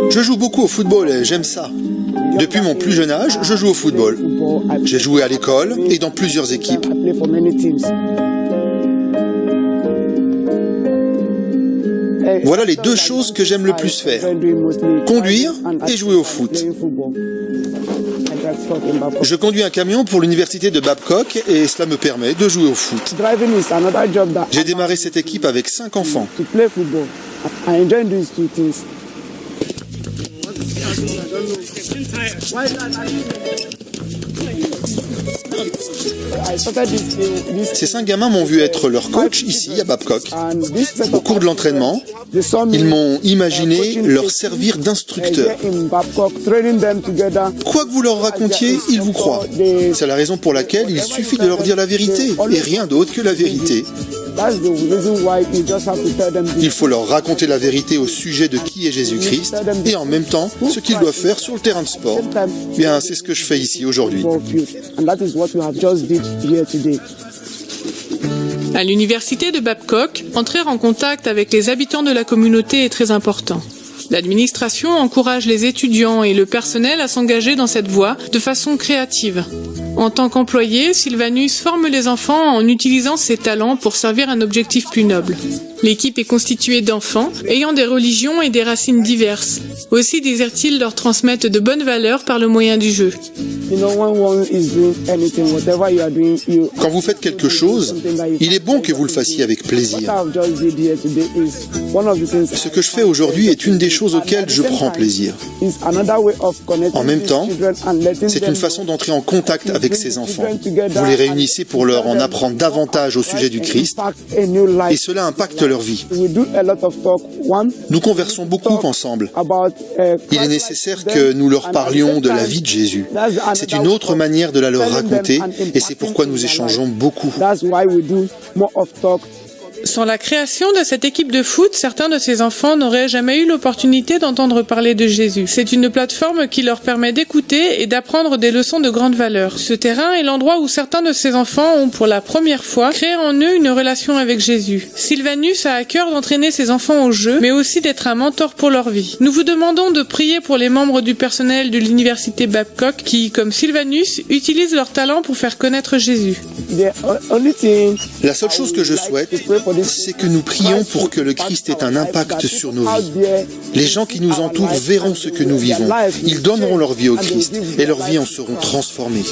Je joue beaucoup au football et j'aime ça. Depuis mon plus jeune âge, je joue au football. J'ai joué à l'école et dans plusieurs équipes. Voilà les deux choses que j'aime le plus faire. Conduire et jouer au foot. Je conduis un camion pour l'université de Babcock et cela me permet de jouer au foot. J'ai démarré cette équipe avec 5 enfants. Ces 5 gamins m'ont vu être leur coach ici à Babcock. Au cours de l'entraînement, ils m'ont imaginé leur servir d'instructeur. Quoi que vous leur racontiez, ils vous croient. C'est la raison pour laquelle il suffit de leur dire la vérité, et rien d'autre que la vérité. Il faut leur raconter la vérité au sujet de qui est Jésus-Christ et en même temps ce qu'ils doivent faire sur le terrain de sport. Bien, c'est ce que je fais ici aujourd'hui. À l'université de Babcock, entrer en contact avec les habitants de la communauté est très important. L'administration encourage les étudiants et le personnel à s'engager dans cette voie de façon créative. En tant qu'employé, Sylvanus forme les enfants en utilisant ses talents pour servir un objectif plus noble. L'équipe est constituée d'enfants ayant des religions et des racines diverses. Aussi désirent-ils leur transmettre de bonnes valeurs par le moyen du jeu. Quand vous faites quelque chose, il est bon que vous le fassiez avec plaisir. Ce que je fais aujourd'hui est une des choses auxquelles je prends plaisir. En même temps, c'est une façon d'entrer en contact avec ces enfants. Vous les réunissez pour leur en apprendre davantage au sujet du Christ et cela impacte leur vie. Nous conversons beaucoup ensemble. Il est nécessaire que nous leur parlions de la vie de Jésus. C'est une autre manière de la leur raconter et c'est pourquoi nous échangeons beaucoup. Sans la création de cette équipe de foot, certains de ces enfants n'auraient jamais eu l'opportunité d'entendre parler de Jésus. C'est une plateforme qui leur permet d'écouter et d'apprendre des leçons de grande valeur. Ce terrain est l'endroit où certains de ces enfants ont pour la première fois créé en eux une relation avec Jésus. Sylvanus a à cœur d'entraîner ses enfants au jeu, mais aussi d'être un mentor pour leur vie. Nous vous demandons de prier pour les membres du personnel de l'université Babcock qui, comme Sylvanus, utilisent leur talent pour faire connaître Jésus. La seule chose que je souhaite, c'est que nous prions pour que le Christ ait un impact sur nos vies. Les gens qui nous entourent verront ce que nous vivons. Ils donneront leur vie au Christ et leurs vies en seront transformées.